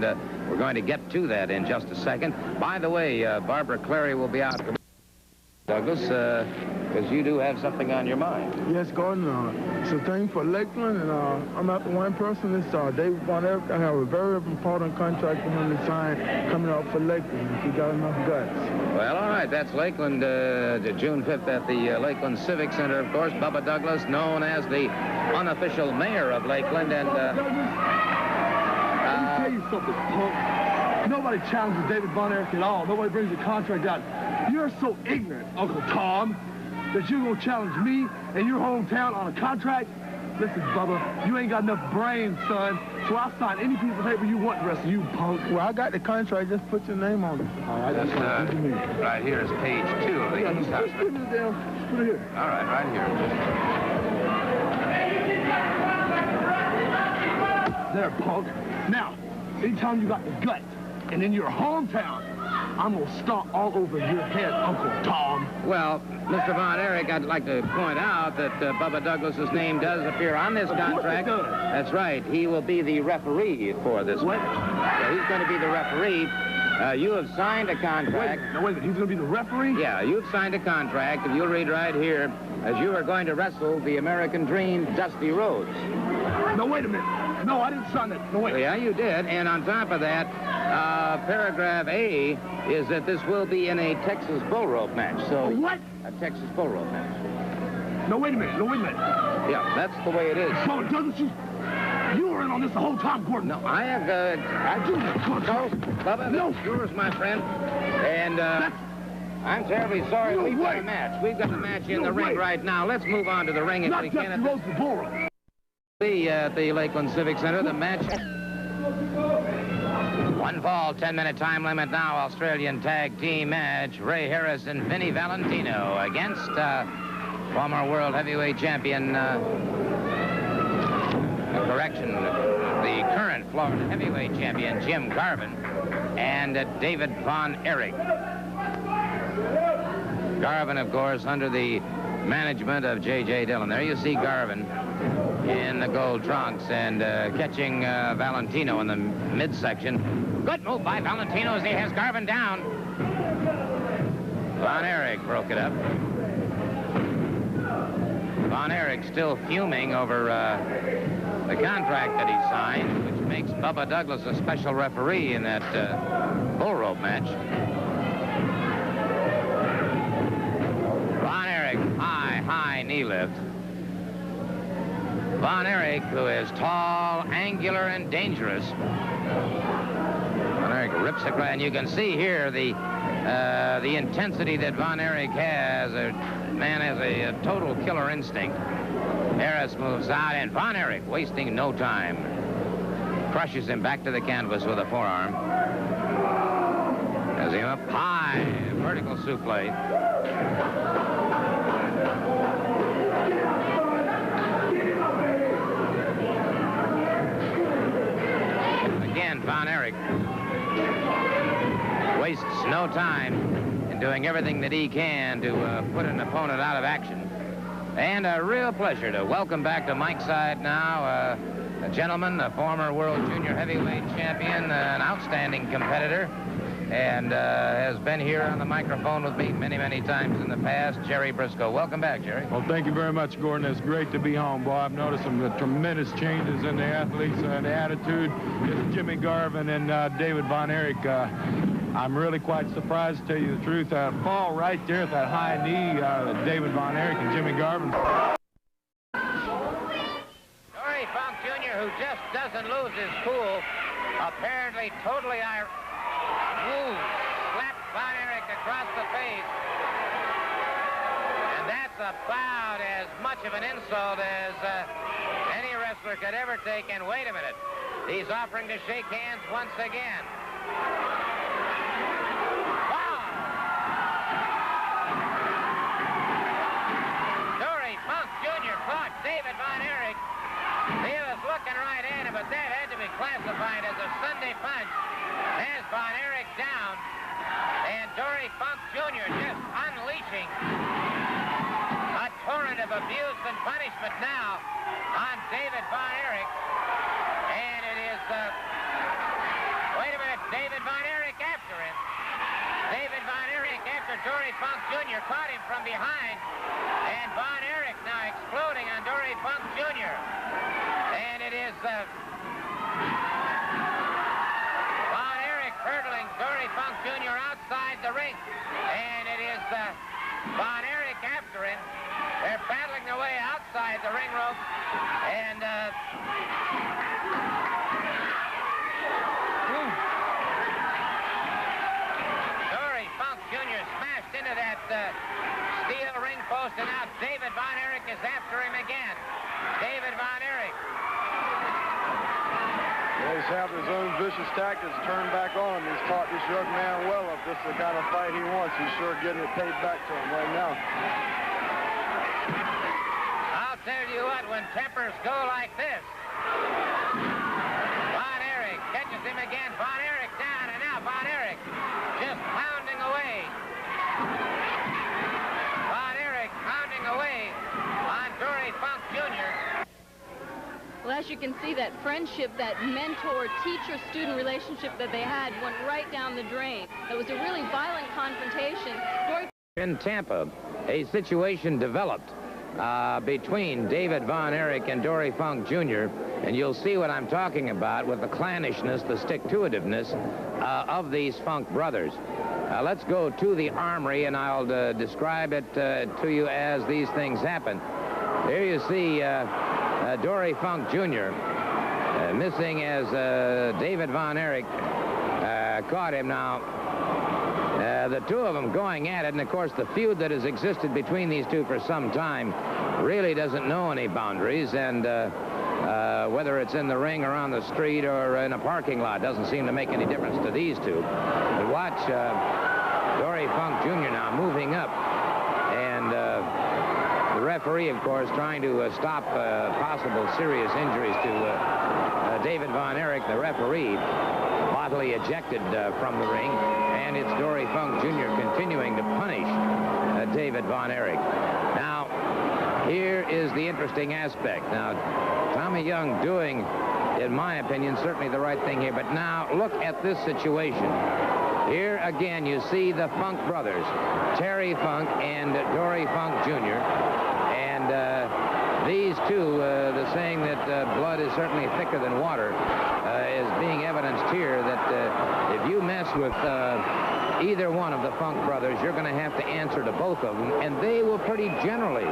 And we're going to get to that in just a second. By the way, Barbara Clary will be out. Douglas, because you do have something on your mind. Yes, Gordon. It's a thing for Lakeland, and I'm not the one person. It's David Von Erich. I have a very important contract for him to sign coming up for Lakeland if he got enough guts. Well, all right. That's Lakeland, June 5th at the Lakeland Civic Center, of course. Bubba Douglas, known as the unofficial mayor of Lakeland, and... Let me tell you something, punk. Nobody challenges David Von Erich at all. Nobody brings a contract out. You're so ignorant, Uncle Tom, that you're going to challenge me and your hometown on a contract? Listen, Bubba, you ain't got enough brains, son, so I'll sign any piece of paper you want, the rest of you, punk. Well, I got the contract. Just put your name on it. All right, that's what you mean. Right here is page 2 of the East House. Just put it down. Put it here. All right, right here. There, punk. Now, anytime you got the guts, and in your hometown, I'm going to stomp all over your head, Uncle Tom. Well, Mr. Von Erich, I'd like to point out that Bubba Douglas's name does appear on this contract. That's right. He will be the referee for this. What? Yeah, he's going to be the referee. You have signed a contract. Wait a minute. He's going to be the referee? Yeah, you've signed a contract, and you'll read right here, as you are going to wrestle the American Dream, Dusty Rhodes. No, wait a minute. No, I didn't sign that. No, wait. Yeah, you did. And on top of that, paragraph A is that this will be in a Texas bull rope match. So what? A Texas bull rope match. No, wait a minute. No, wait a minute. Yeah, that's the way it is. So, Douglas, you were in on this the whole time, Gordon. No, I have, Bubba, no. That's yours, my friend. And, I'm terribly sorry. We've got a match. We've got a match in the ring right now. Let's move on to the ring if we can. Not the bull rope. At the Lakeland Civic Center, the match. 1 fall, 10-minute time limit now. Australian tag team match. Ray Harris and Vinnie Valentino against former world heavyweight champion. The current Florida heavyweight champion Jim Garvin and David Von Erich. Garvin, of course, under the management of J.J. Dillon. There you see Garvin in the gold trunks and catching Valentino in the midsection. Good move by Valentino as he has Garvin down. Von Erich broke it up. Von Erich still fuming over the contract that he signed, which makes Bubba Douglas a special referee in that bull rope match. Von Erich, high knee lift. Von Erich, who is tall, angular, and dangerous. Von Erich rips it right, and you can see here the intensity that Von Erich has. A man has a total killer instinct. Harris moves out, and Von Erich, wasting no time, crushes him back to the canvas with a forearm. Has him up high, vertical suplex. Von Erich wastes no time in doing everything that he can to put an opponent out of action. And a real pleasure to welcome back to Mike's side now a gentleman, a former world junior heavyweight champion, an outstanding competitor, and has been here on the microphone with me many times in the past, Jerry Briscoe. Welcome back, Jerry. Well, thank you very much, Gordon. It's great to be home, boy. I've noticed some tremendous changes in the athletes and the attitude. It's Jimmy Garvin and David Von Erich. I'm really quite surprised, to tell you the truth. Fall right there at that high knee, David Von Erich and Jimmy Garvin. Dory Funk Jr., who just doesn't lose his cool, apparently totally slapped Von Erich across the face. And that's about as much of an insult as any wrestler could ever take. And wait a minute. He's offering to shake hands once again. Wow! Dory Funk Jr. caught David Von Erich. He was looking right at him, but that had to be classified as a Sunday punch. Has Von Erich down, and Dory Funk Jr. just unleashing a torrent of abuse and punishment now on David Von Erich. And it is, David Von Erich after him. David Von Erich after Dory Funk Jr. caught him from behind. And Von Erich now exploding on Dory Funk Jr. And it is Von Erich hurdling Dory Funk Jr. outside the ring. And it is Von Erich after him. They're battling their way outside the ring rope. And Dory Funk Jr. smashed into that steel ring post, and now David Von Erich is after him again. David Von Erich. He's having his own vicious tactics turned back on him. He's taught this young man well if this is the kind of fight he wants. He's sure getting it paid back to him right now. I'll tell you what, when tempers go like this, Von Erich catches him again. Von Erich down, and now Von Erich just pounding away. Von Erich pounding away on Dory Funk Jr. Well, as you can see, that friendship, that mentor-teacher-student relationship that they had went right down the drain. It was a really violent confrontation. In Tampa, a situation developed between David Von Erich and Dory Funk Jr., and you'll see what I'm talking about with the clannishness, the stick-to-itiveness of these Funk brothers. Let's go to the armory, and I'll describe it to you as these things happen. Here you see Dory Funk Jr. Missing as David Von Erich caught him. Now, the two of them going at it, and of course the feud that has existed between these two for some time really doesn't know any boundaries, and whether it's in the ring or on the street or in a parking lot doesn't seem to make any difference to these two. But watch Dory Funk Jr. now moving up, and the referee, of course, trying to stop possible serious injuries to David Von Erich, the referee, bodily ejected from the ring, and it's Dory Funk Jr. continuing to punish David Von Erich. Now, here is the interesting aspect. Now, Tommy Young doing, in my opinion, certainly the right thing here, but now look at this situation. Here again, you see the Funk brothers, Terry Funk and Dory Funk Jr., and these two, the saying that blood is certainly thicker than water, is being evidenced here that if you mess with either one of the Funk brothers, you're going to have to answer to both of them, and they will pretty generally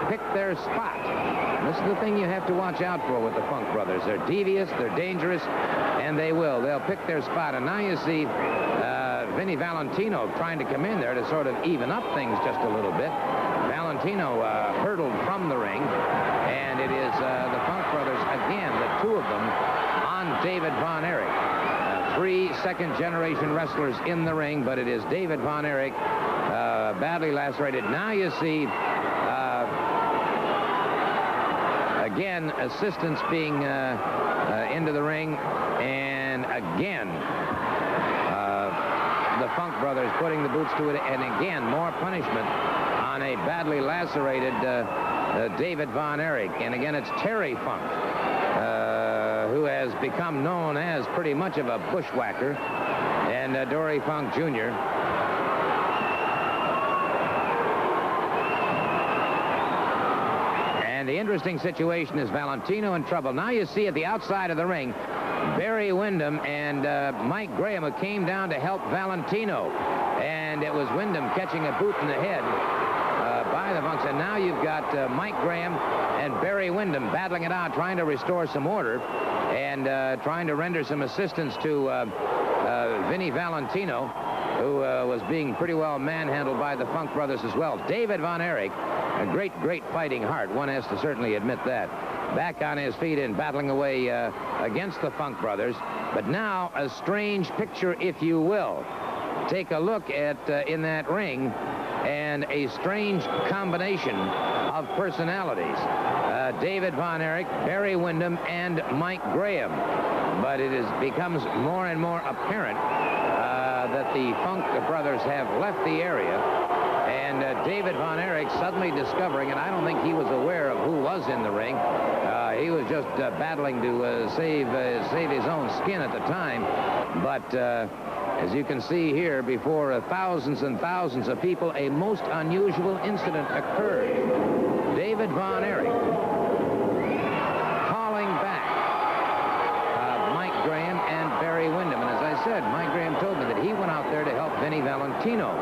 pick their spot. And this is the thing you have to watch out for with the Funk brothers. They're devious, they're dangerous, and they'll pick their spot. And now you see Vinny Valentino trying to come in there to sort of even up things just a little bit. Valentino hurtled from the ring, and it is the Funk brothers, again, the two of them, on David Von Erich. 3 second-generation wrestlers in the ring, but it is David Von Erich badly lacerated. Now you see, again, assistance being into the ring, and again, the Funk brothers putting the boots to it, and again, more punishment on a badly lacerated David Von Erich. And again, it's Terry Funk, who has become known as pretty much of a bushwhacker, and Dory Funk Jr. And the interesting situation is Valentino in trouble. Now you see at the outside of the ring, Barry Windham and Mike Graham, who came down to help Valentino. And it was Windham catching a boot in the head by the Funks. And now you've got Mike Graham and Barry Windham battling it out, trying to restore some order and trying to render some assistance to Vinny Valentino, who was being pretty well manhandled by the Funk brothers as well. David Von Erich, a great, great fighting heart. One has to certainly admit that. Back on his feet and battling away against the Funk brothers. But now a strange picture, if you will. Take a look at in that ring, and a strange combination of personalities. David Von Erich, Barry Windham, and Mike Graham. But it becomes more and more apparent that the Funk brothers have left the area, and David Von Erich suddenly discovering, and I don't think he was aware of who was in the ring. He was just battling to save his own skin at the time. But as you can see here, before thousands and thousands of people, a most unusual incident occurred. David Von Erich calling back Mike Graham and Barry Windham. And as I said, Mike Graham told me that he went out there to help Vinnie Valentino.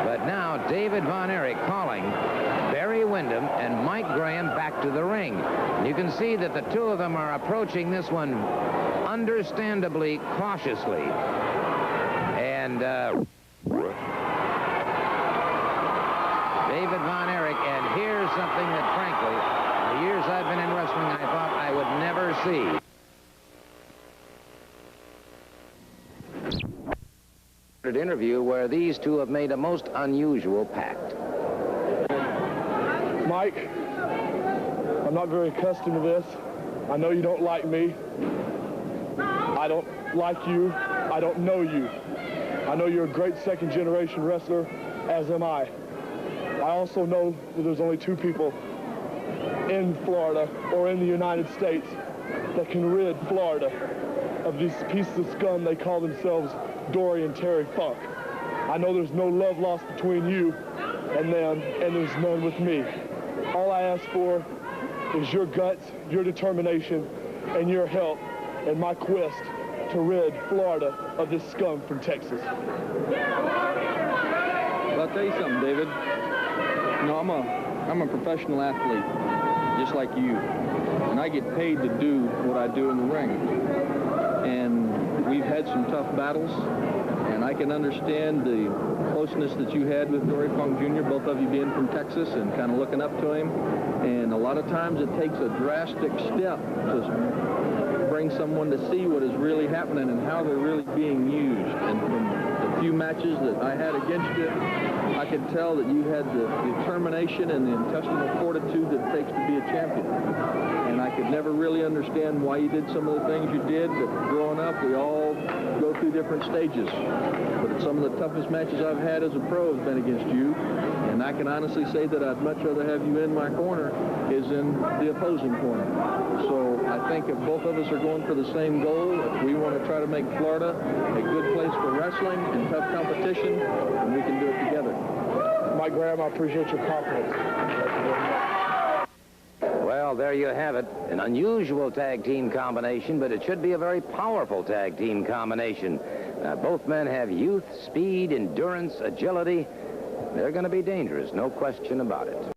But now David Von Erich calling Barry Windham and Mike Graham back to the ring. And you can see that the two of them are approaching this one understandably cautiously. And David Von Erich, and here's something that, frankly, in the years I've been in wrestling, I thought I would never see. Interview where these two have made a most unusual pact. Mike, I'm not very accustomed to this. I know you don't like me. I don't like you. I don't know you. I know you're a great second-generation wrestler, as am I. I also know that there's only two people in Florida or in the United States that can rid Florida of these pieces of scum they call themselves Dory and Terry Funk. I know there's no love lost between you and them, and there's none with me. All I ask for is your guts, your determination, and your help in my quest to rid Florida of this scum from Texas. Well, I'll tell you something, David. You know, I'm a professional athlete, just like you, and I get paid to do what I do in the ring. And we've had some tough battles, and I can understand the closeness that you had with Dory Funk Jr., both of you being from Texas and kind of looking up to him. And a lot of times it takes a drastic step to bring someone to see what is really happening and how they're really being used. And from the few matches that I had against you, I could tell that you had the determination and the intestinal fortitude that it takes to be a champion. And I could never really understand why you did some of the things you did, but growing up, we all go through different stages. But some of the toughest matches I've had as a pro have been against you, and I can honestly say that I'd much rather have you in my corner is in the opposing corner. So I think if both of us are going for the same goal, if we want to try to make Florida a good place for wrestling and tough competition, then we can do it together. Mike Graham, I appreciate your confidence. Well, there you have it. An unusual tag team combination, but it should be a very powerful tag team combination. Both men have youth, speed, endurance, agility. They're going to be dangerous, no question about it.